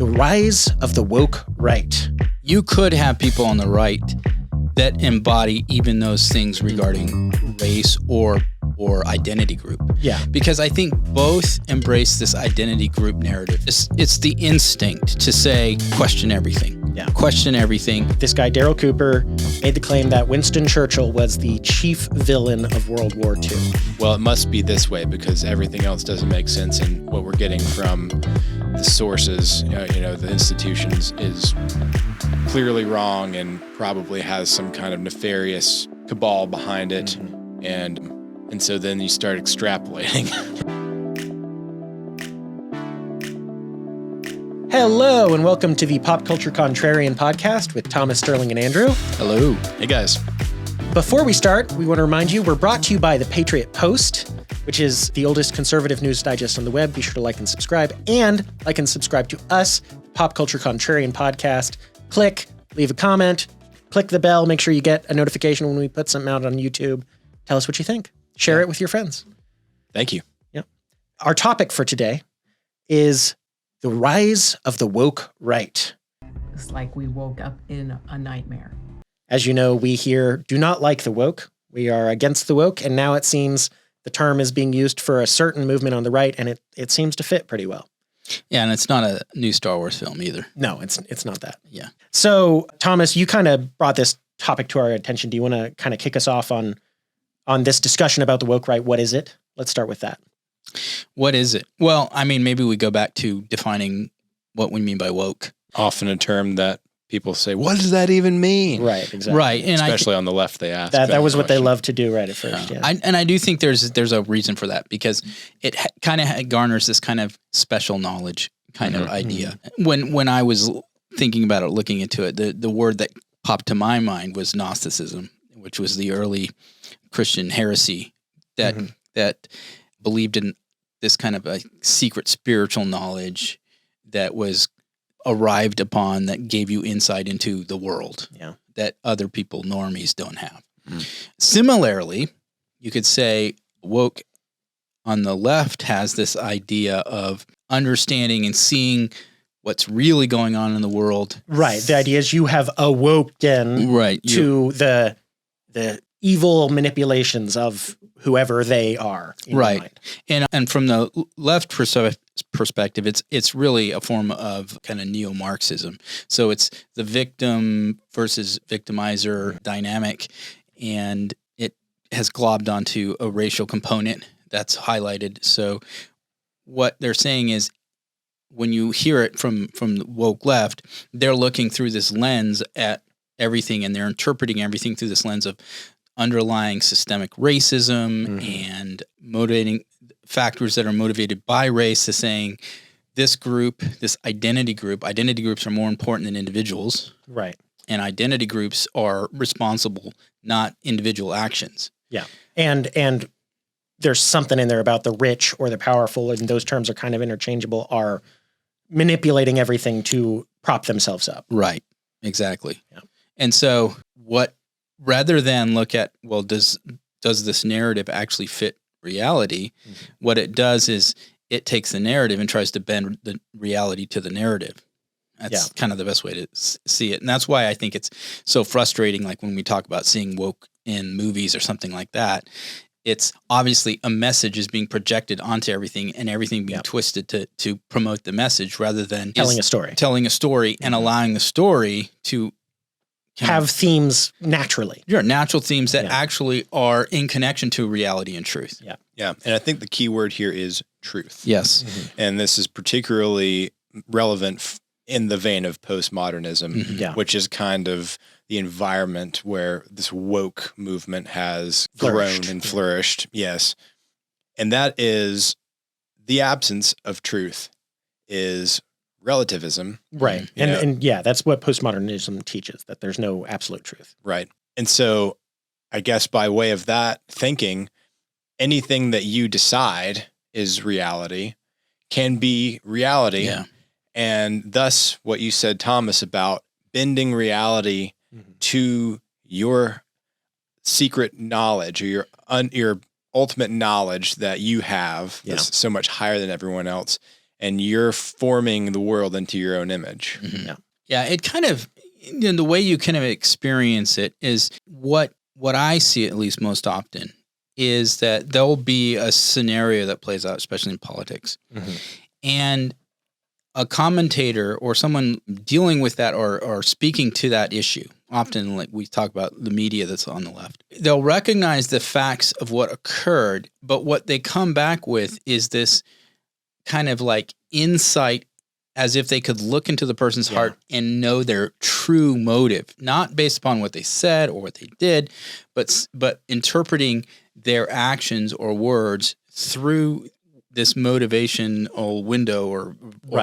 The rise of the woke right. You could have people on the right that embody even those things regarding race or identity group. Yeah. Because I think both embrace this identity group narrative. It's the instinct to say, question everything. Yeah. Question everything. This guy, Daryl Cooper, made the claim that Winston Churchill was the chief villain of World War II. Well, it must be this way because everything else doesn't make sense, and what we're getting from the sources, the institutions, is clearly wrong and probably has some kind of nefarious cabal behind it. Mm-hmm. And so then you start extrapolating. Hello, and welcome to the Pop Culture Contrarian podcast with Thomas, Sterling, and Andrew. Hello. Hey, guys. Before we start, we want to remind you we're brought to you by the Patriot Post, which is the oldest conservative news digest on the web. Be sure to like and subscribe to us, Pop Culture Contrarian podcast. Click, leave a comment, click the bell, make sure you get a notification when we put something out on YouTube. Tell us what you think. Share it with your friends. Thank you. Yep. Our topic for today is the rise of the woke right. It's like we woke up in a nightmare. As you know, we here do not like the woke. We are against the woke, and now it seems the term is being used for a certain movement on the right, and it seems to fit pretty well. Yeah, and it's not a new Star Wars film either. No, it's not that. Yeah. So, Thomas, you kind of brought this topic to our attention. Do you want to kind of kick us off on this discussion about the woke right? What is it? Let's start with that. What is it? Well, I mean, maybe we go back to defining what we mean by woke. Often a term that people say, what does that even mean? Right, exactly. Right. And especially on the left, they ask. That was what they love to do right at first. Yeah. I do think there's a reason for that because it kind of garners this kind of special knowledge kind of idea. When I was thinking about it, looking into it, the word that popped to my mind was Gnosticism, which was the early Christian heresy that believed in this kind of a secret spiritual knowledge that was arrived upon that gave you insight into the world that other people, normies, don't have. Similarly, you could say woke on the left has this idea of understanding and seeing what's really going on in the world. Right. The idea is you have awoken to the evil manipulations of whoever they are. Right. And from the left perspective, it's really a form of kind of neo-Marxism. So it's the victim versus victimizer dynamic, and it has globbed onto a racial component that's highlighted. So what they're saying is when you hear it from the woke left, they're looking through this lens at everything, and they're interpreting everything through this lens of underlying systemic racism and motivating factors that are motivated by race, to saying this identity groups are more important than individuals. Right. And identity groups are responsible, not individual actions. Yeah. And there's something in there about the rich or the powerful, and those terms are kind of interchangeable, are manipulating everything to prop themselves up. Right. Exactly. Yeah. And so rather than look at, well, does this narrative actually fit reality? What it does is it takes the narrative and tries to bend the reality to the narrative. That's kind of the best way to see it. And that's why I think it's so frustrating, like when we talk about seeing woke in movies or something like that. It's obviously a message is being projected onto everything, and everything being twisted to promote the message rather than telling a story and allowing the story to have themes naturally. Natural themes that actually are in connection to reality and truth. Yeah. Yeah. And I think the key word here is truth. Yes. And this is particularly relevant in the vein of postmodernism, which is kind of the environment where this woke movement has grown and flourished. Yes. And that is the absence of truth is relativism. Right. And that's what postmodernism teaches, that there's no absolute truth. Right. And so I guess by way of that thinking, anything that you decide is reality can be reality. Yeah. And thus what you said, Thomas, about bending reality to your secret knowledge or your ultimate knowledge that you have that's so much higher than everyone else. and you're forming the world into your own image. Yeah. It kind of, the way you kind of experience it is what I see at least most often is that there'll be a scenario that plays out, especially in politics, and a commentator or someone dealing with that or speaking to that issue, often like we talk about the media that's on the left, they'll recognize the facts of what occurred, but what they come back with is this kind of like insight as if they could look into the person's heart and know their true motive, not based upon what they said or what they did, but interpreting their actions or words through this motivational window or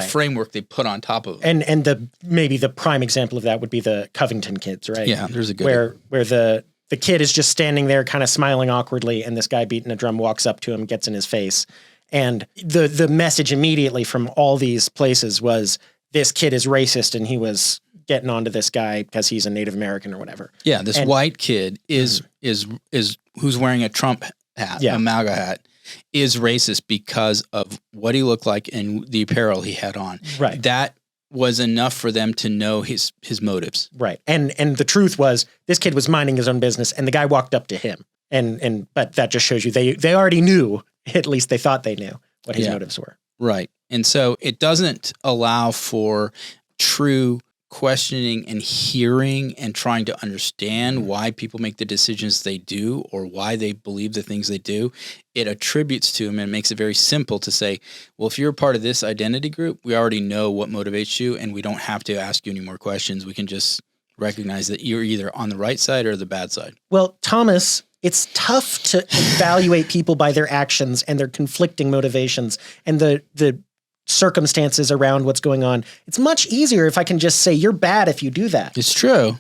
framework they put on top of it. And maybe the prime example of that would be the Covington kids, right? Yeah, there's a good where the kid is just standing there kind of smiling awkwardly, and this guy beating a drum walks up to him, gets in his face. And the message immediately from all these places was this kid is racist and he was getting onto this guy because he's a Native American or whatever. Yeah, this white kid is who's wearing a Trump hat, a MAGA hat, is racist because of what he looked like and the apparel he had on. Right. That was enough for them to know his motives. Right. And the truth was this kid was minding his own business and the guy walked up to him. But that just shows you they already knew, at least they thought they knew what his motives were. Right. And so it doesn't allow for true questioning and hearing and trying to understand why people make the decisions they do or why they believe the things they do. It attributes to them and makes it very simple to say, well, if you're a part of this identity group, we already know what motivates you and we don't have to ask you any more questions. We can just recognize that you're either on the right side or the bad side. Well, Thomas, it's tough to evaluate people by their actions and their conflicting motivations and the circumstances around what's going on. It's much easier if I can just say you're bad if you do that. It's true.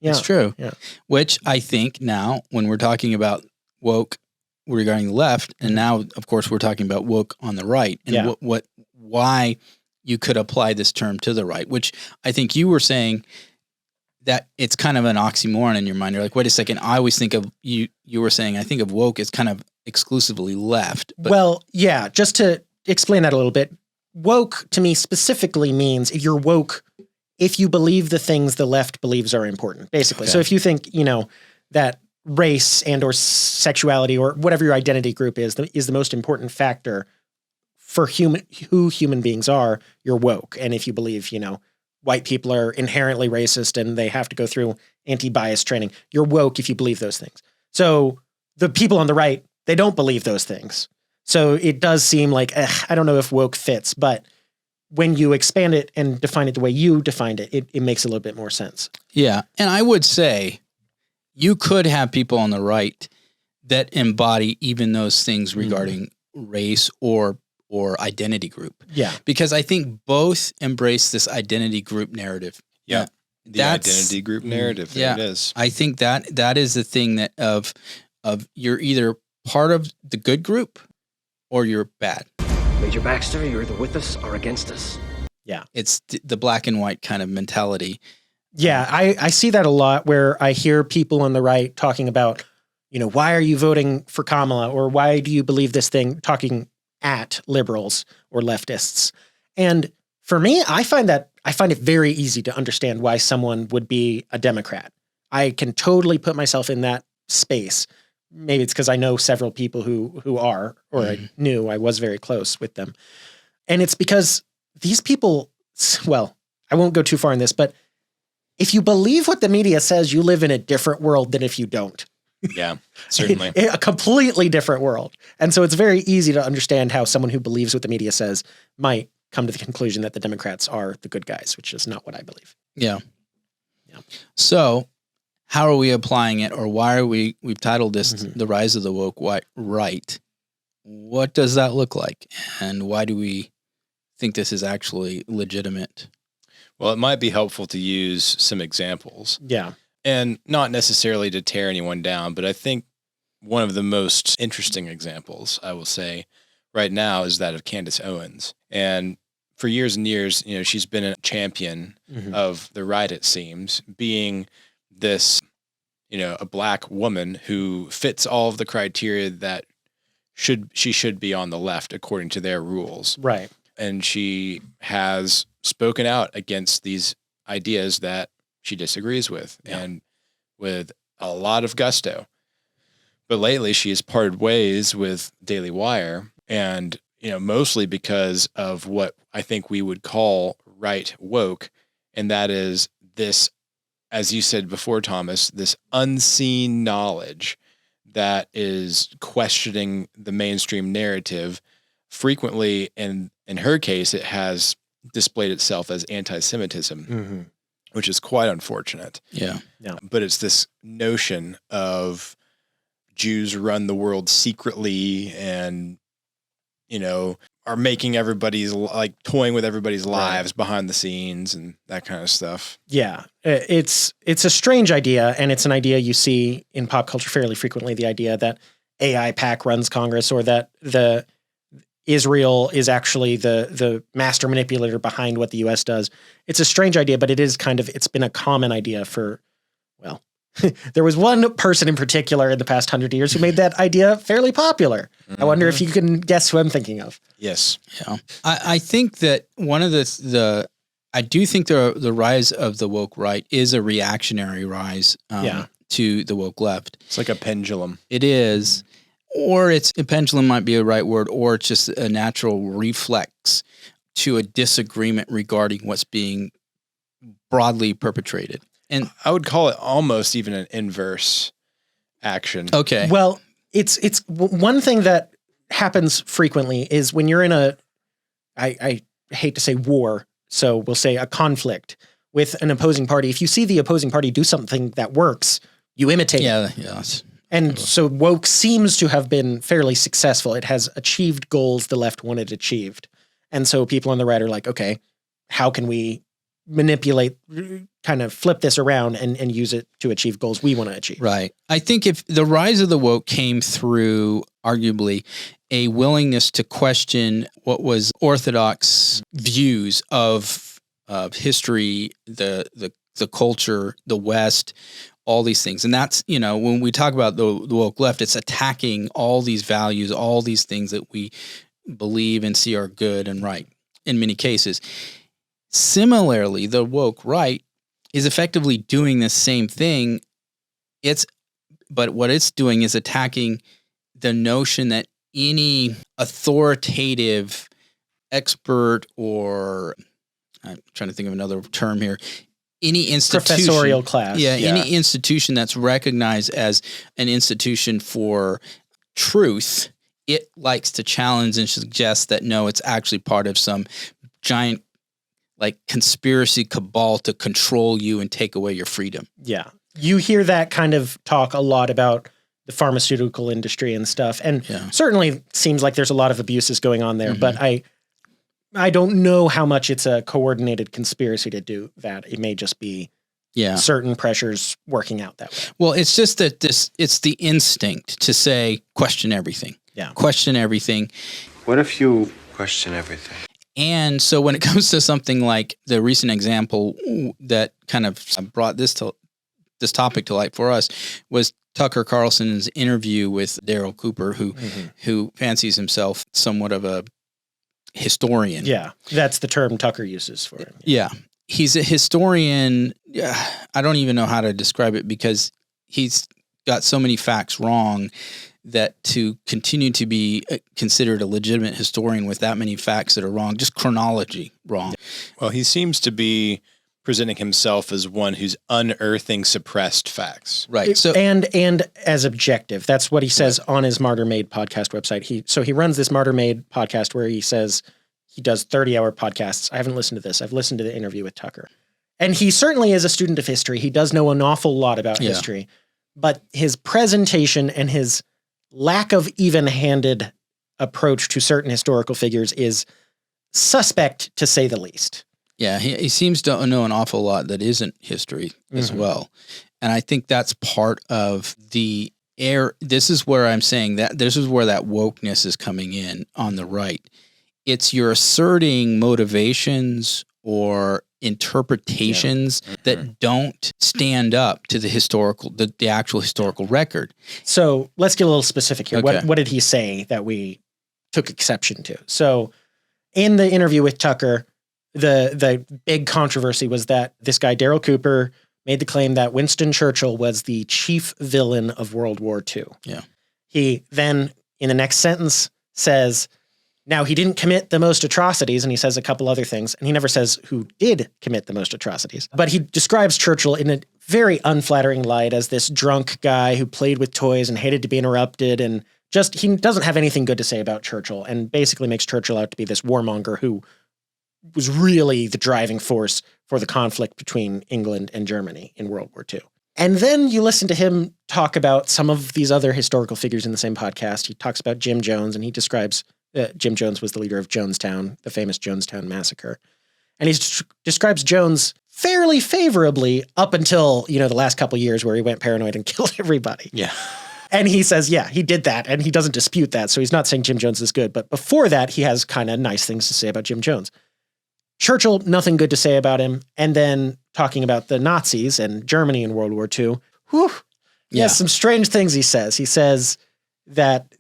Yeah. It's true. Yeah. Which I think now when we're talking about woke regarding the left, and now of course we're talking about woke on the right and why you could apply this term to the right, which I think you were saying that it's kind of an oxymoron in your mind. You're like, wait a second, I always think of you were saying I think of woke as kind of exclusively left. But well, yeah, just to explain that a little bit, woke to me specifically means you're woke if you believe the things the left believes are important, basically. Okay. So if you think, that race and or sexuality or whatever your identity group is the most important factor for who human beings are, you're woke. And if you believe, white people are inherently racist and they have to go through anti-bias training, you're woke if you believe those things. So the people on the right, they don't believe those things. So it does seem like, I don't know if woke fits, but when you expand it and define it the way you defined it, it makes a little bit more sense. Yeah. And I would say you could have people on the right that embody even those things regarding race or identity group. Yeah. Because I think both embrace this identity group narrative. Yeah. The identity group narrative. There it is. I think that is the thing that of you're either part of the good group or you're bad. Major Baxter, you're either with us or against us. Yeah. It's the black and white kind of mentality. Yeah, I see that a lot where I hear people on the right talking about, why are you voting for Kamala or why do you believe this thing, talking at liberals or leftists. And for me, I find it very easy to understand why someone would be a Democrat. I can totally put myself in that space. Maybe it's because I know several people who are, or I knew I was very close with them. And it's because these people, well, I won't go too far in this, but if you believe what the media says, you live in a different world than if you don't. Yeah, certainly. A completely different world. And so it's very easy to understand how someone who believes what the media says might come to the conclusion that the Democrats are the good guys, which is not what I believe. Yeah. So how are we applying it, or why are we've titled this The Rise of the Woke Right? What does that look like? And why do we think this is actually legitimate? Well, it might be helpful to use some examples. Yeah. And not necessarily to tear anyone down, but I think one of the most interesting examples, I will say, right now is that of Candace Owens. And for years and years, she's been a champion of the right, it seems, being this, a black woman who fits all of the criteria that she should be on the left according to their rules. Right. and she has spoken out against these ideas that she disagrees with, and with a lot of gusto. But lately she has parted ways with Daily Wire, and mostly because of what I think we would call right woke, and that is this, as you said before, Thomas, this unseen knowledge that is questioning the mainstream narrative. Frequently, in her case, it has displayed itself as anti-Semitism, which is quite unfortunate. Yeah. But it's this notion of Jews run the world secretly and, are making everybody's, like, toying with everybody's lives behind the scenes and that kind of stuff. Yeah. It's a strange idea, and it's an idea you see in pop culture fairly frequently, the idea that unpack runs Congress, or that Israel is actually the master manipulator behind what the U.S. does. It's a strange idea, but it's been a common idea for, well, there was one person in particular in the past 100 years who made that idea fairly popular. I wonder if you can guess who I'm thinking of. Yes. Yeah. I think that one of I do think the rise of the woke right is a reactionary rise to the woke left. It's like a pendulum. It is. Or a pendulum might be a right word, or it's just a natural reflex to a disagreement regarding what's being broadly perpetrated. And I would call it almost even an inverse action. Okay. Well, it's one thing that happens frequently is when you're in I hate to say war, so we'll say a conflict with an opposing party. If you see the opposing party do something that works, you imitate it. Yeah. And so woke seems to have been fairly successful. It has achieved goals the left wanted achieved. And so people on the right are like, okay, how can we manipulate, kind of flip this around and use it to achieve goals we want to achieve? Right. I think if the rise of the woke came through arguably a willingness to question what was orthodox views of history, the culture, the West, all these things. And that's, when we talk about the woke left, it's attacking all these values, all these things that we believe and see are good and right in many cases. Similarly, the woke right is effectively doing the same thing. But what it's doing is attacking the notion that any authoritative expert, or I'm trying to think of another term here, any institution, professorial class. Any institution that's recognized as an institution for truth, it likes to challenge and suggest that no, it's actually part of some giant conspiracy cabal to control you and take away your freedom. Yeah. You hear that kind of talk a lot about the pharmaceutical industry and stuff. And certainly seems like there's a lot of abuses going on there, but I don't know how much it's a coordinated conspiracy to do that. It may just be certain pressures working out that way. Well, it's just that it's the instinct to say, question everything. Yeah. Question everything. What if you question everything? And so when it comes to something like the recent example that kind of brought this topic to light for us was Tucker Carlson's interview with Daryl Cooper, who fancies himself somewhat of a historian. Yeah, that's the term Tucker uses for him. Yeah. He's a historian. I don't even know how to describe it because he's got so many facts wrong that to continue to be considered a legitimate historian with that many facts that are wrong, just chronology wrong. Well, he seems to be presenting himself as one who's unearthing suppressed facts. Right. So and as objective. That's what he says on his Martyr Made podcast website. He runs this Martyr Made podcast where he says he does 30-hour podcasts. I haven't listened to this. I've listened to the interview with Tucker. And he certainly is a student of history. He does know an awful lot about history. But his presentation and his lack of even-handed approach to certain historical figures is suspect, to say the least. Yeah, he seems to know an awful lot that isn't history as well. And I think that's part of the air. This is where I'm saying that this is where that wokeness is coming in on the right. It's you're asserting motivations or interpretations that don't stand up to the actual historical record. So let's get a little specific here. Okay. What did he say that we took exception to? So in the interview with Tucker, the big controversy was that this guy, Daryl Cooper, made the claim that Winston Churchill was the chief villain of World War II. Yeah. He then, in the next sentence, says, now he didn't commit the most atrocities, and he says a couple other things, and he never says who did commit the most atrocities. But he describes Churchill in a very unflattering light as this drunk guy who played with toys and hated to be interrupted, and just, he doesn't have anything good to say about Churchill, and basically makes Churchill out to be this warmonger who was really the driving force for the conflict between England and Germany in World War II. And then you listen to him talk about some of these other historical figures in the same podcast. He talks about Jim Jones, and he describes Jim Jones was the leader of Jonestown, the famous Jonestown massacre. And he describes Jones fairly favorably up until, the last couple of years where he went paranoid and killed everybody. Yeah. And he says, yeah, he did that, and he doesn't dispute that. So he's not saying Jim Jones is good. But before that, he has kind of nice things to say about Jim Jones. Churchill, nothing good to say about him. And then talking about the Nazis and Germany in World War II. Whew. He has some strange things he says. He says that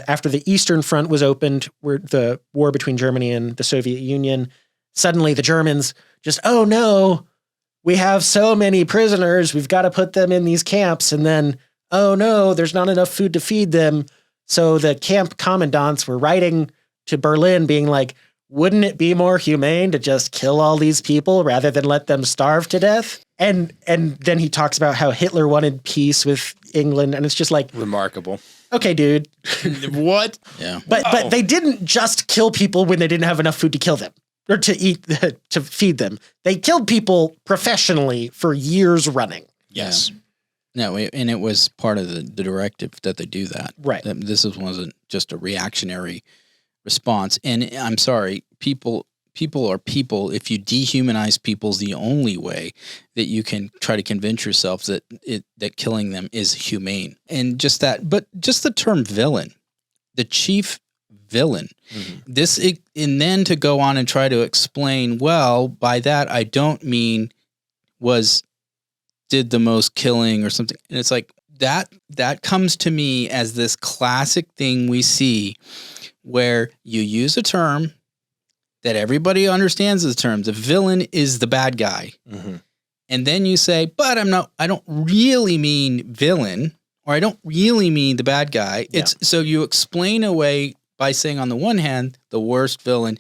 after the Eastern Front was opened, where the war between Germany and the Soviet Union, suddenly the Germans just, oh no, we have so many prisoners, we've got to put them in these camps. And then, oh no, there's not enough food to feed them. So the camp commandants were writing to Berlin being like, wouldn't it be more humane to just kill all these people rather than let them starve to death? And then he talks about how Hitler wanted peace with England, and it's just like, remarkable. Okay, dude. What? Yeah. But they didn't just kill people when they didn't have enough food to kill them or to eat, to feed them. They killed people professionally for years running. Yes. No, and it was part of the directive that they do that. Right. This wasn't just a reactionary response. And I'm sorry, people are people. If you dehumanize people is the only way that you can try to convince yourself that killing them is humane. And just that, but just the term villain, the chief villain, and then to go on and try to explain, well, by that I don't mean did the most killing or something. And it's like that comes to me as this classic thing we see where you use a term that everybody understands the term. The villain is the bad guy. Mm-hmm. And then you say, but I don't really mean villain, or I don't really mean the bad guy. So you explain away by saying on the one hand, the worst villain,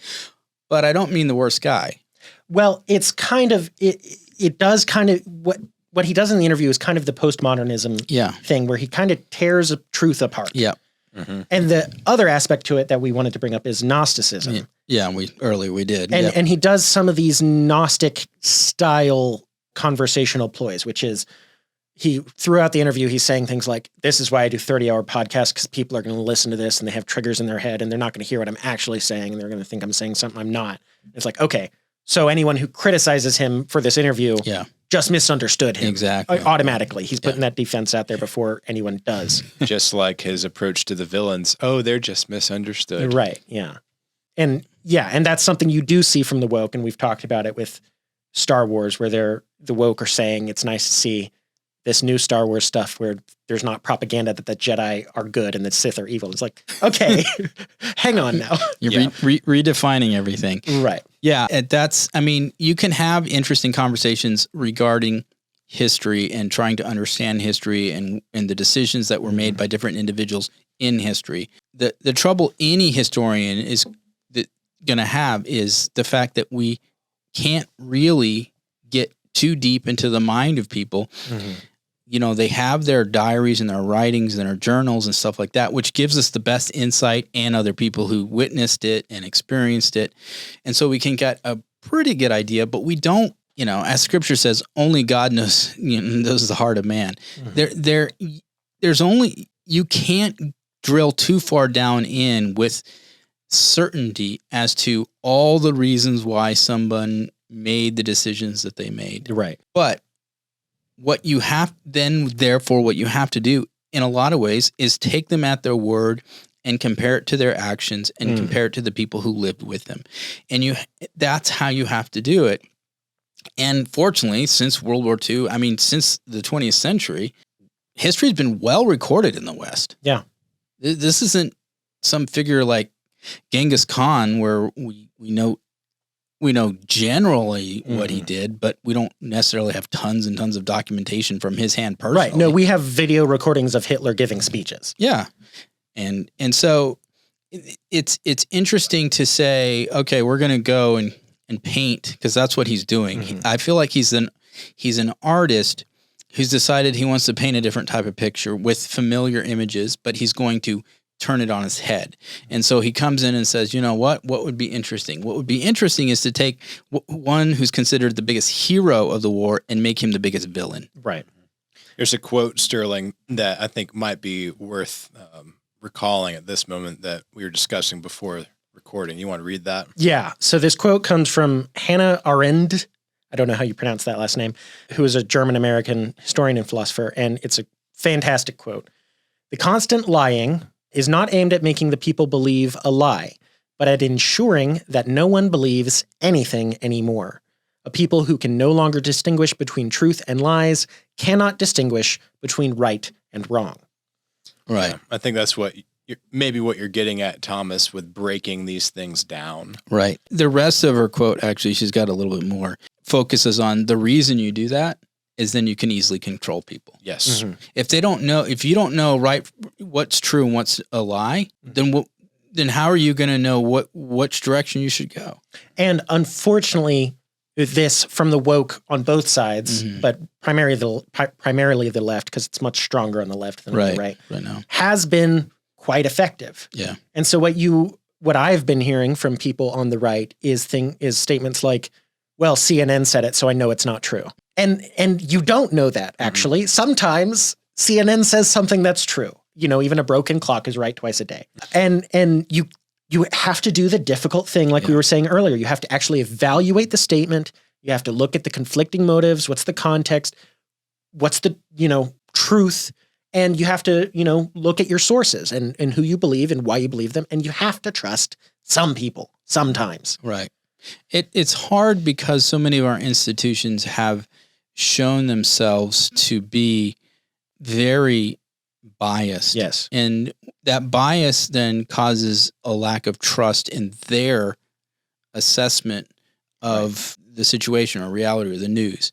but I don't mean the worst guy. Well, it's kind of, it does kind of, what he does in the interview is kind of the postmodernism thing where he kind of tears a truth apart. Yeah. Mm-hmm. And the other aspect to it that we wanted to bring up is Gnosticism. Yeah, we did. And he does some of these Gnostic style conversational ploys, which is throughout the interview, he's saying things like, this is why I do 30-hour podcasts, because people are going to listen to this and they have triggers in their head and they're not going to hear what I'm actually saying. And they're going to think I'm saying something I'm not. It's like, okay, so anyone who criticizes him for this interview just misunderstood him. Exactly. Automatically. He's putting that defense out there before anyone does. Just like his approach to the villains. Oh, they're just misunderstood. Right. Yeah. And that's something you do see from the woke. And we've talked about it with Star Wars, where the woke are saying it's nice to see this new Star Wars stuff where there's not propaganda that the Jedi are good and the Sith are evil. It's like, okay, hang on now. You're redefining everything. Right. Yeah. You can have interesting conversations regarding history and trying to understand history and the decisions that were made by different individuals in history. The trouble any historian is going to have is the fact that we can't really get too deep into the mind of people. Mm-hmm. They have their diaries and their writings and their journals and stuff like that, which gives us the best insight and other people who witnessed it and experienced it. And so we can get a pretty good idea, but we don't, as scripture says, only God knows, knows the heart of man. Mm-hmm. There's only, you can't drill too far down in with certainty as to all the reasons why someone made the decisions that they made. Right. But what you have to do in a lot of ways is take them at their word and compare it to their actions and compare it to the people who lived with them. And that's how you have to do it. And fortunately, since World War II, since the 20th century, history's been well recorded in the West. Yeah. This isn't some figure like Genghis Khan, where we know generally what he did, but we don't necessarily have tons and tons of documentation from his hand personally. Right. No, we have video recordings of Hitler giving speeches. Yeah. And so it's interesting to say, okay, we're going to go and paint, because that's what he's doing. I feel like he's an artist who's decided he wants to paint a different type of picture with familiar images, but he's going to turn it on his head. And so he comes in and says, you know what would be interesting? What would be interesting is to take one who's considered the biggest hero of the war and make him the biggest villain. Right. There's a quote, Sterling, that I think might be worth recalling at this moment that we were discussing before recording. You want to read that? Yeah. So this quote comes from Hannah Arendt. I don't know how you pronounce that last name, who is a German-American historian and philosopher. And it's a fantastic quote. The constant lying is not aimed at making the people believe a lie, but at ensuring that no one believes anything anymore. A people who can no longer distinguish between truth and lies cannot distinguish between right and wrong. Right. Yeah, I think that's what you're getting at, Thomas, with breaking these things down. Right. The rest of her quote, actually, she's got a little bit more, focuses on the reason you do that is then you can easily control people. Yes. If you don't know right what's true and what's a lie, then how are you going to know which direction you should go? And unfortunately, this from the woke on both sides, but primarily the left, because it's much stronger on the left than on the right now, has been quite effective. Yeah. And so what I've been hearing from people on the right is statements like, well, CNN said it, so I know it's not true. And you don't know that, actually. Sometimes CNN says something that's true. You know, even a broken clock is right twice a day. And you have to do the difficult thing, like we were saying earlier. You have to actually evaluate the statement. You have to look at the conflicting motives. What's the context? What's the, truth? And you have to, look at your sources and who you believe and why you believe them. And you have to trust some people sometimes. Right. It's hard because so many of our institutions have shown themselves to be very biased. Yes. And that bias then causes a lack of trust in their assessment of the situation or reality or the news.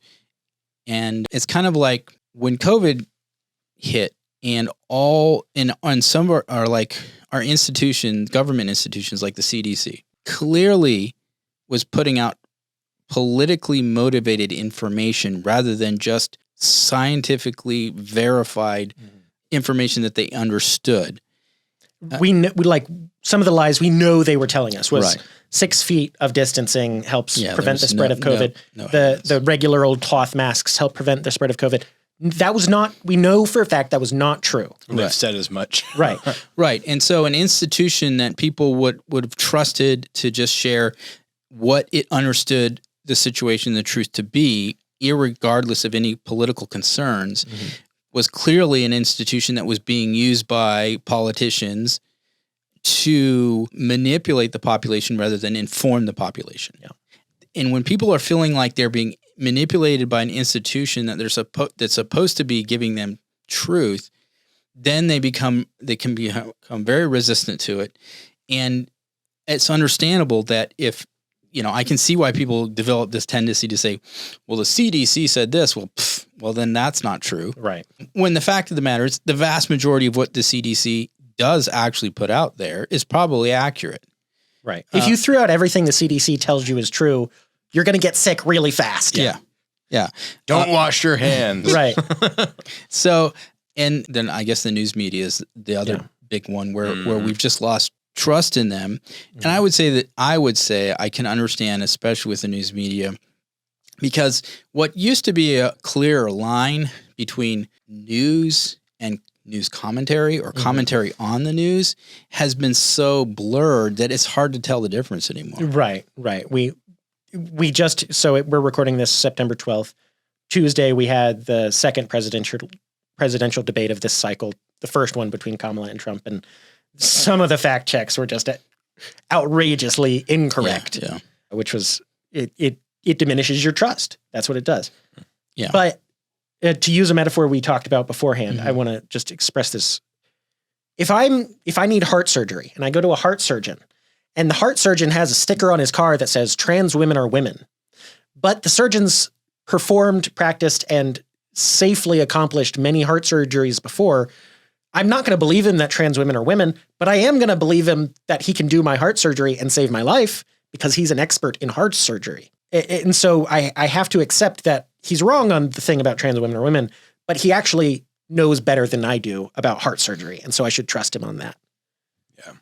And it's kind of like when COVID hit and some of our institutions, government institutions like the CDC, clearly was putting out politically motivated information rather than just scientifically verified information that they understood. We like some of the lies we know they were telling us was 6 feet of distancing helps prevent the spread of COVID. The regular old cloth masks help prevent the spread of COVID. That was not, we know for a fact that was not true. They've said as much. Right. Right. And so an institution that people would have trusted to just share what it understood the situation, the truth to be, irregardless of any political concerns, was clearly an institution that was being used by politicians to manipulate the population rather than inform the population. Yeah. And when people are feeling like they're being manipulated by an institution that that's supposed to be giving them truth, then they can become very resistant to it. And it's understandable that if, I can see why people develop this tendency to say, well, the CDC said this. Well, then that's not true. Right. When the fact of the matter is the vast majority of what the CDC does actually put out there is probably accurate. Right. If you threw out everything the CDC tells you is true, you're going to get sick really fast. Yeah. Yeah. Don't wash your hands. Right. So, and then I guess the news media is the other big one where we've just lost trust in them. And I would say I can understand, especially with the news media, because what used to be a clear line between news and news commentary or commentary on the news has been so blurred that it's hard to tell the difference anymore. Right. We're recording this September 12th. Tuesday, we had the second presidential debate of this cycle, the first one between Kamala and Trump, and some of the fact checks were just outrageously incorrect, which was, it diminishes your trust. That's what it does. Yeah. But to use a metaphor we talked about beforehand, I want to just express this. If I need heart surgery and I go to a heart surgeon And the heart surgeon has a sticker on his car that says trans women are women. But the surgeon's performed, practiced, and safely accomplished many heart surgeries before. I'm not going to believe him that trans women are women, but I am going to believe him that he can do my heart surgery and save my life because he's an expert in heart surgery. And so I have to accept that he's wrong on the thing about trans women are women, but he actually knows better than I do about heart surgery. And so I should trust him on that. Yeah.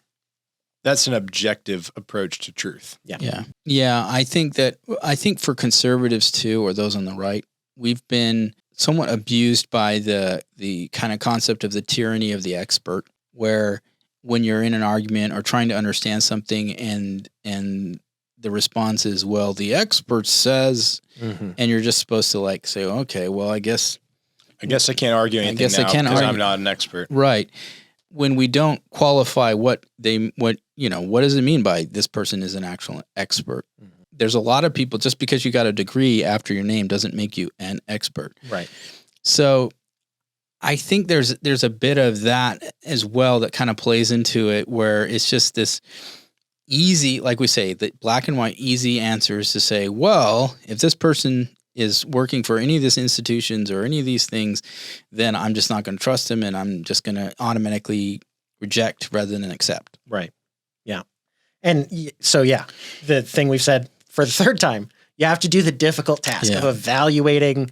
That's an objective approach to truth. Yeah. Yeah. I think for conservatives too, or those on the right, we've been somewhat abused by the kind of concept of the tyranny of the expert, where when you're in an argument or trying to understand something and the response is, well, the expert says, and you're just supposed to like say, okay, well, I guess I can't argue anything now because I'm not an expert. Right. When we don't qualify what does it mean by this person is an actual expert? Mm-hmm. There's a lot of people, just because you got a degree after your name doesn't make you an expert. Right. So I think there's a bit of that as well that kind of plays into it, where it's just this easy, like we say, the black and white easy answers to say, well, if this person is working for any of these institutions or any of these things, then I'm just not going to trust him and I'm just going to automatically reject rather than accept. Right. Yeah. And so, the thing we've said for the third time, you have to do the difficult task of evaluating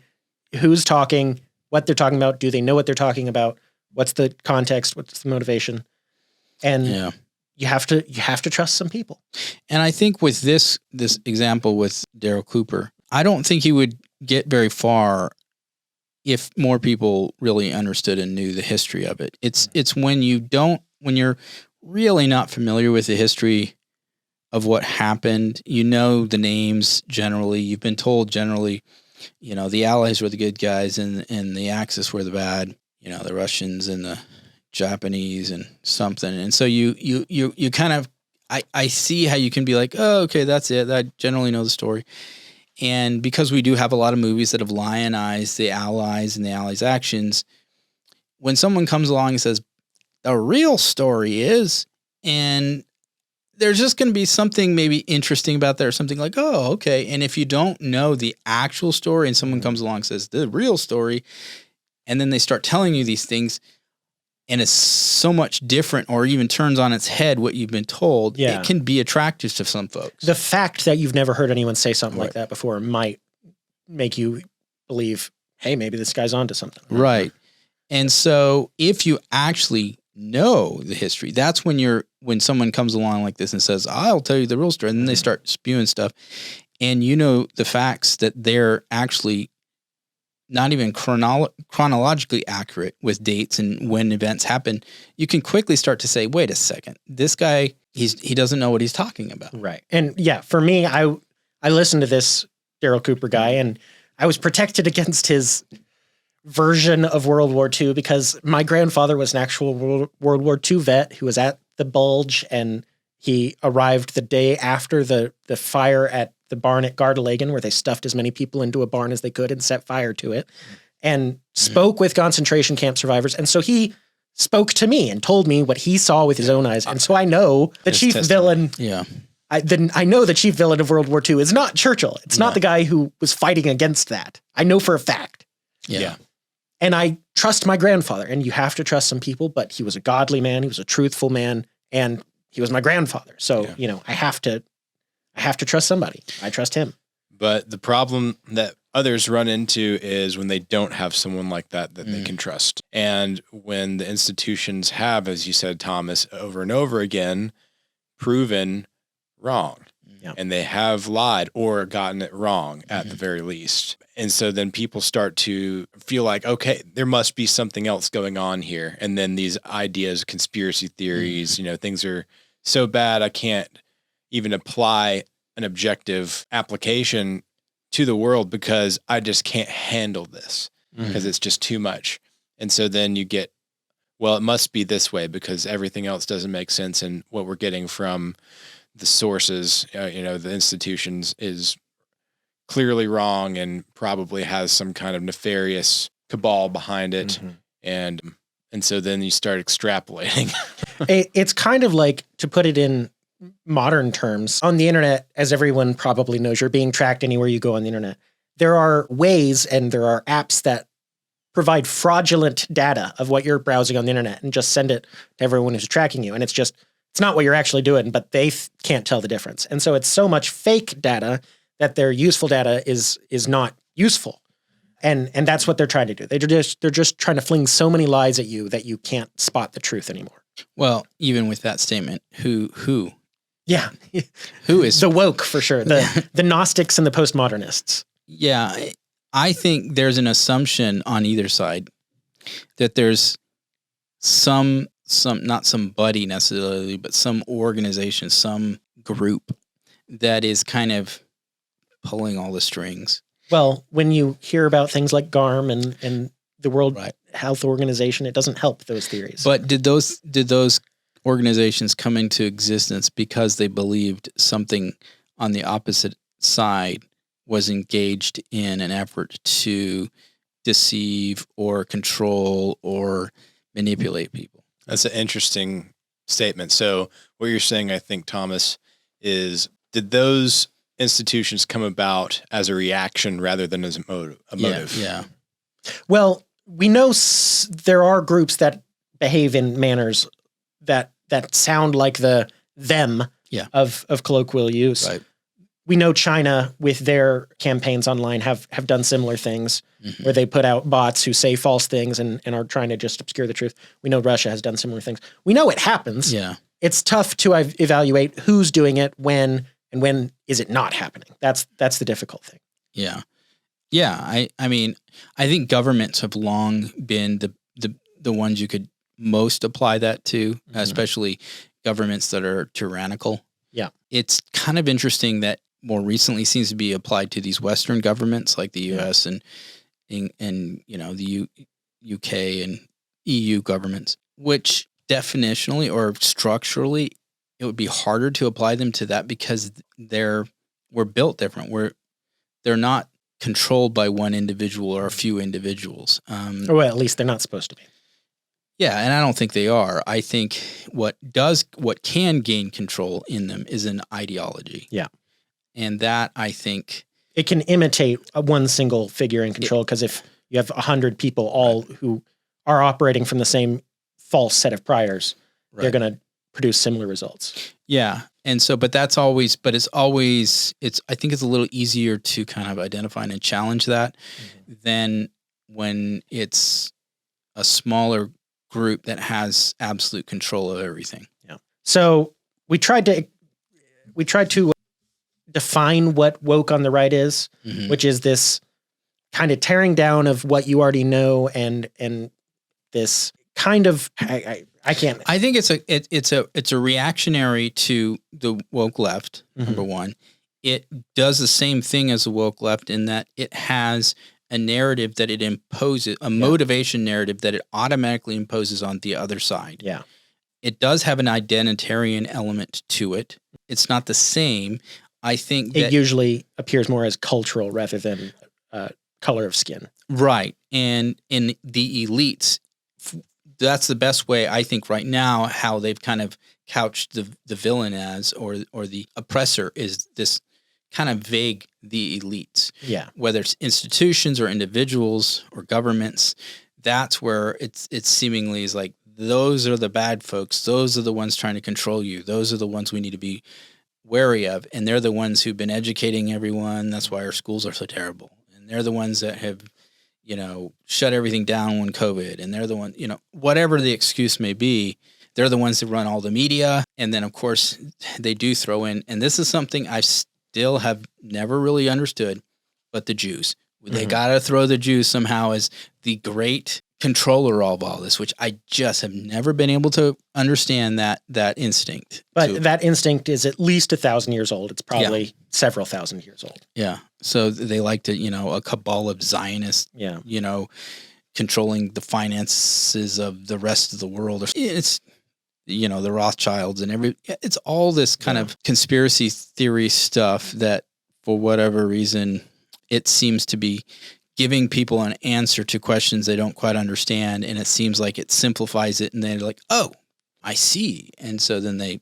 who's talking, what they're talking about. Do they know what they're talking about? What's the context? What's the motivation? And you have to trust some people. And I think with this example with Daryl Cooper, I don't think he would get very far if more people really understood and knew the history of it. It's when you're really not familiar with the history of what happened, the names generally, you've been told generally, the Allies were the good guys and the Axis were the bad, the Russians and the Japanese and something. And so you kind of, I see how you can be like, oh, okay, that's it. I generally know the story. And because we do have a lot of movies that have lionized the Allies and the Allies' actions, when someone comes along and says, the real story is, and there's just going to be something maybe interesting about that or something like, oh, okay. And if you don't know the actual story and someone comes along and says, the real story, and then they start telling you these things, and it's so much different or even turns on its head what you've been told, it can be attractive to some folks. The fact that you've never heard anyone say something like that before might make you believe, hey, maybe this guy's onto something. Right. And so if you actually know the history, that's when someone comes along like this and says, I'll tell you the real story, and then they start spewing stuff, and the facts that they're actually not even chronologically accurate with dates and when events happen, you can quickly start to say, wait a second, this guy, he doesn't know what he's talking about. Right. And for me, I listened to this Daryl Cooper guy, and I was protected against his version of World War II because my grandfather was an actual World War II vet who was at the Bulge, and he arrived the day after the fire at the barn at Gardelegen, where they stuffed as many people into a barn as they could and set fire to it, and spoke with concentration camp survivors. And so he spoke to me and told me what he saw with his own eyes. And so I know the chief villain. Yeah. I know the chief villain of World War II is not Churchill. It's not the guy who was fighting against that. I know for a fact. Yeah. And I trust my grandfather, and you have to trust some people, but he was a godly man. He was a truthful man, and he was my grandfather. So, I have to trust somebody. I trust him. But the problem that others run into is when they don't have someone like that they can trust. And when the institutions have, as you said, Thomas, over and over again, proven wrong. Yep. And they have lied or gotten it wrong at the very least. And so then people start to feel like, okay, there must be something else going on here. And then these ideas, conspiracy theories, things are so bad I can't even apply an objective application to the world because I just can't handle this because it's just too much. And so then you get, well, it must be this way because everything else doesn't make sense. And what we're getting from the sources, the institutions is clearly wrong and probably has some kind of nefarious cabal behind it. And so then you start extrapolating. It's kind of like, to put it in modern terms, on the internet, as everyone probably knows, you're being tracked anywhere you go on the internet. There are ways and there are apps that provide fraudulent data of what you're browsing on the internet and just send it to everyone who's tracking you. And it's not what you're actually doing, but they can't tell the difference. And so it's so much fake data that their useful data is not useful. And that's what they're trying to do. They're just trying to fling so many lies at you that you can't spot the truth anymore. Well, even with that statement, who? Yeah. Who is the woke for sure. The Gnostics and the postmodernists. Yeah. I think there's an assumption on either side that there's some not somebody necessarily, but some organization, some group that is kind of pulling all the strings. Well, when you hear about things like GARM and the World Health Organization, it doesn't help those theories. But did those organizations come into existence because they believed something on the opposite side was engaged in an effort to deceive or control or manipulate people? That's an interesting statement. So what you're saying, I think, Thomas, is did those institutions come about as a reaction rather than as a motive? Yeah. Well, we know there are groups that behave in manners that sound like the them of colloquial use. Right. We know China with their campaigns online have done similar things where they put out bots who say false things and are trying to just obscure the truth. We know Russia has done similar things. We know it happens. Yeah. It's tough to evaluate who's doing it, when, and when is it not happening. That's the difficult thing. Yeah. Yeah. I mean, I think governments have long been the ones you could most apply that to, especially governments that are tyrannical. Yeah. It's kind of interesting that more recently seems to be applied to these Western governments like the U.S. and the UK and EU governments, which definitionally or structurally, it would be harder to apply them to that because we're built different. They're not controlled by one individual or a few individuals. Or at least they're not supposed to be. Yeah, and I don't think they are. I think what can gain control in them is an ideology. Yeah. And that, I think, it can imitate one single figure in control, because if you have 100 people all who are operating from the same false set of priors, they're going to produce similar results. Yeah. And so, I think it's a little easier to kind of identify and challenge that than when it's a smaller group that has absolute control of everything. Yeah. So we tried to define what woke on the right is, which is this kind of tearing down of what you already know, and this kind of I can't. I think it's a reactionary to the woke left. Number one, it does the same thing as the woke left in that it has a narrative that it imposes, a motivation narrative that it automatically imposes on the other side. Yeah. It does have an identitarian element to it. It's not the same. I think that it usually appears more as cultural rather than color of skin. Right. And in the elites, that's the best way, I think, right now, how they've kind of couched the villain as, or the oppressor, is this kind of vague, the elites. Yeah. Whether it's institutions or individuals or governments, that's where it's seemingly is like, those are the bad folks. Those are the ones trying to control you. Those are the ones we need to be wary of. And they're the ones who've been educating everyone. That's why our schools are so terrible. And they're the ones that have, shut everything down when COVID. And they're the one, whatever the excuse may be, they're the ones that run all the media. And then, of course, they do throw in, and this is something I still have never really understood, but the Jews. They got to throw the Jews somehow as the great controller of all this, which I just have never been able to understand that instinct. But that instinct is at least 1,000 years old. It's probably several thousand years old. Yeah. So they like to, a cabal of Zionists, controlling the finances of the rest of the world. It's, the Rothschilds and it's all this kind of conspiracy theory stuff that for whatever reason, it seems to be giving people an answer to questions they don't quite understand. And it seems like it simplifies it. And they're like, oh, I see. And so then they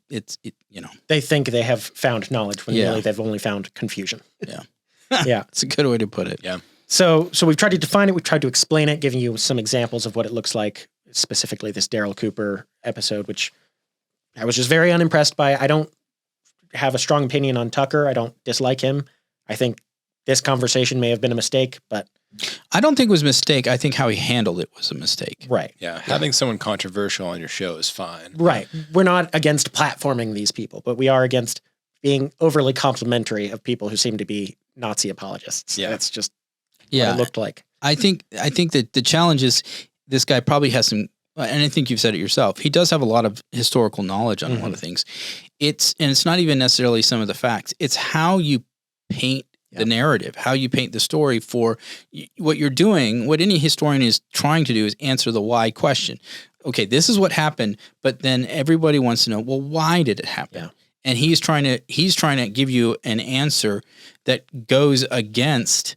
think they have found knowledge when Yeah. really they've only found confusion. Yeah. Yeah. It's a good way to put it. Yeah. So we've tried to define it. We've tried to explain it, giving you some examples of what it looks like, specifically this Daryl Cooper episode, which I was just very unimpressed by. I don't have a strong opinion on Tucker. I don't dislike him. I think this conversation may have been a mistake, but I don't think it was a mistake. I think how he handled it was a mistake. right. Yeah. Having someone controversial on your show is fine. Right. We're not against platforming these people, but we are against being overly complimentary of people who seem to be Nazi apologists. Yeah. That's just Yeah. what it looked like. I think that the challenge is this guy probably has some, and I think you've said it yourself. He does have a lot of historical knowledge on a lot of things. It's not even necessarily some of the facts. It's how you paint the narrative, how you paint the story for what you're doing. What any historian is trying to do is answer the why question. Okay, this is what happened, but then everybody wants to know, well, why did it happen? Yeah. And he's trying to give you an answer that goes against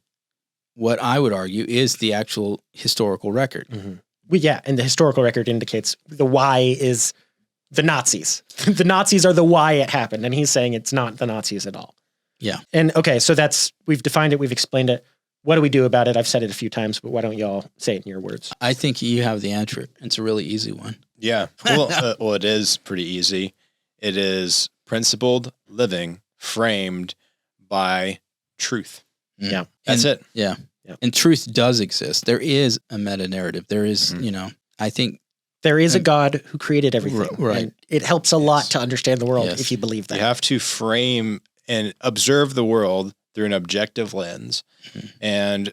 what I would argue is the actual historical record. And the historical record indicates the why is the Nazis. The Nazis are the why it happened, and he's saying it's not the Nazis at all. Yeah. And okay, so we've defined it, we've explained it. What do we do about it? I've said it a few times, but why don't y'all say it in your words? I think you have the answer. It's a really easy one. Yeah. Well, it is pretty easy. It is principled living framed by truth. Yeah. That's it. Yeah. Yeah. And truth does exist. There is a meta narrative. There is, I think There is a God who created everything. Right. And it helps a lot to understand the world Yes. if you believe that. You have to frame and observe the world through an objective lens. And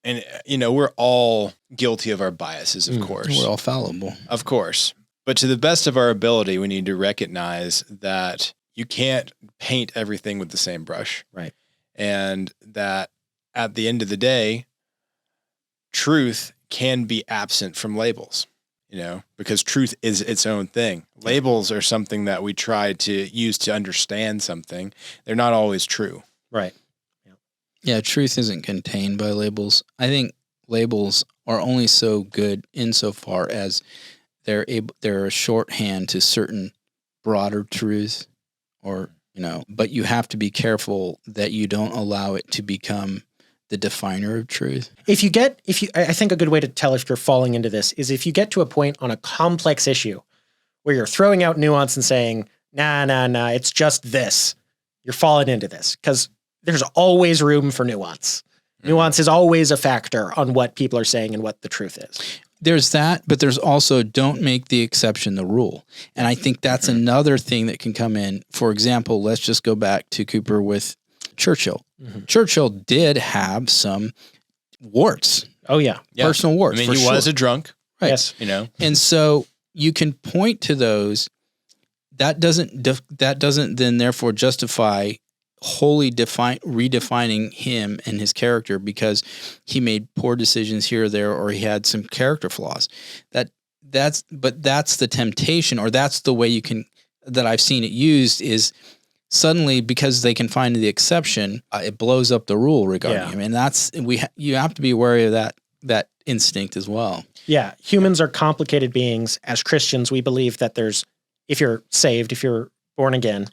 we're all guilty of our biases, of course. we're all fallible. Of course. But to the best of our ability, we need to recognize that you can't paint everything with the same brush. Right. And that at the end of the day, truth can be absent from labels, because truth is its own thing. Labels are something that we try to use to understand something. They're not always true. Right. Yeah, truth isn't contained by labels. I think labels are only so good insofar as they're a shorthand to certain broader truths, but you have to be careful that you don't allow it to become the definer of truth. I think a good way to tell if you're falling into this is if you get to a point on a complex issue where you're throwing out nuance and saying, nah, it's just this. You're falling into this because there's always room for nuance. Nuance is always a factor on what people are saying and what the truth is. There's that, but there's also don't make the exception the rule. And I think that's another thing that can come in. For example, let's just go back to Cooper with Churchill. Churchill did have some warts. Oh, yeah. Personal warts. I mean, he was a drunk. Right. Yes. And so you can point to those. That doesn't then therefore justify wholly redefining him and his character because he made poor decisions here or there, or he had some character flaws. That's the temptation, or that's the way that I've seen it used is suddenly because they can find the exception, it blows up the rule regarding him. And you have to be wary of that instinct as well. Yeah. Humans are complicated beings. As Christians, we believe that if you're saved, if you're born again,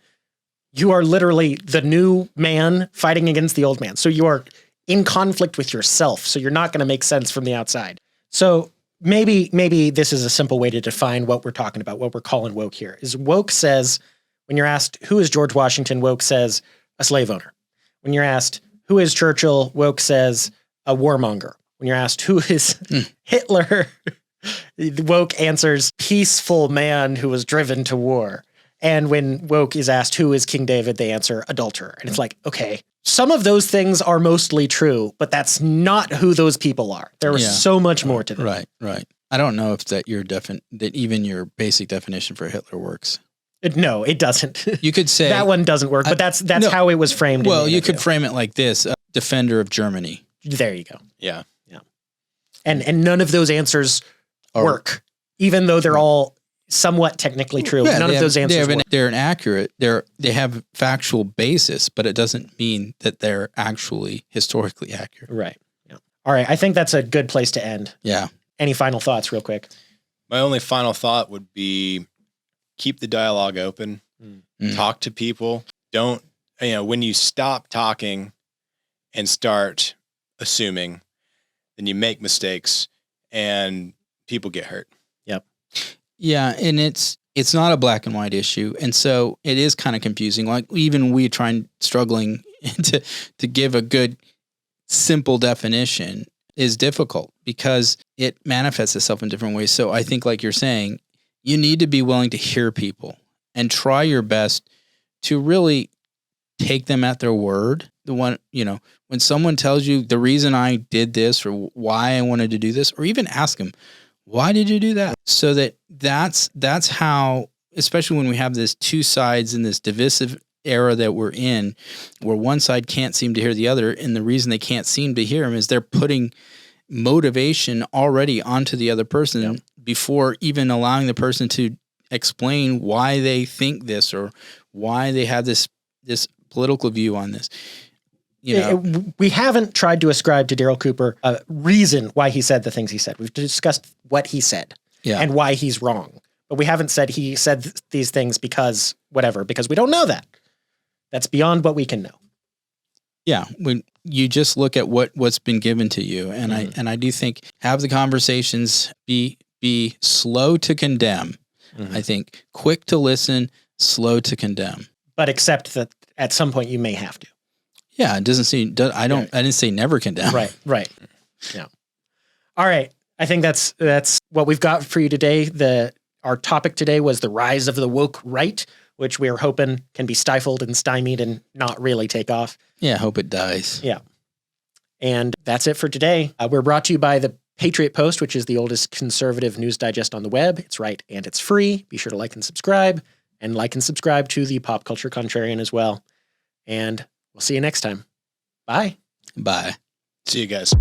you are literally the new man fighting against the old man. So you are in conflict with yourself. So you're not going to make sense from the outside. So maybe this is a simple way to define what we're talking about, what we're calling woke here. Is woke says, when you're asked, who is George Washington? Woke says, a slave owner. When you're asked, who is Churchill? Woke says, a warmonger. When you're asked, who is Hitler? Woke answers, peaceful man who was driven to war. And when woke is asked, who is King David? They answer, adulterer. And it's like, okay, some of those things are mostly true, but that's not who those people are. There was so much more to them. Right. I don't know if that even your basic definition for Hitler works. No, it doesn't. You could say that one doesn't work, but that's how it was framed. Well, you could frame it like this: defender of Germany. There you go. Yeah. And none of those answers work, even though they're all somewhat technically true. Yeah, none of those answers work. They're inaccurate. They have factual basis, but it doesn't mean that they're actually historically accurate. Right. Yeah. All right. I think that's a good place to end. Yeah. Any final thoughts, real quick? My only final thought would be keep the dialogue open, talk to people. Don't, when you stop talking and start assuming, then you make mistakes and people get hurt. Yep. Yeah. And it's not a black and white issue. And so it is kind of confusing. Like even we struggling to give a good, simple definition is difficult because it manifests itself in different ways. So I think like you're saying, you need to be willing to hear people and try your best to really take them at their word. The one, when someone tells you the reason I did this or why I wanted to do this, or even ask them, why did you do that? So that's how, especially when we have this two sides in this divisive era that we're in, where one side can't seem to hear the other. And the reason they can't seem to hear them is they're putting motivation already onto the other person before even allowing the person to explain why they think this or why they have this political view on this. We haven't tried to ascribe to Daryl Cooper a reason why he said the things he said. We've discussed what he said and why he's wrong. But we haven't said he said these things because we don't know that. That's beyond what we can know. Yeah. When you just look at what's been given to you. And I do think have the conversations, be slow to condemn. I think quick to listen, slow to condemn. But accept that at some point you may have to. Yeah, it doesn't seem. I didn't say never condemn. Right. Yeah. All right. I think that's what we've got for you today. Our topic today was the rise of the woke right, which we are hoping can be stifled and stymied and not really take off. Yeah, I hope it dies. Yeah. And that's it for today. We're brought to you by the Patriot Post, which is the oldest conservative news digest on the web. It's right and it's free. Be sure to like and subscribe to the Pop Culture Contrarian as well. And we'll see you next time. Bye. Bye. See you guys.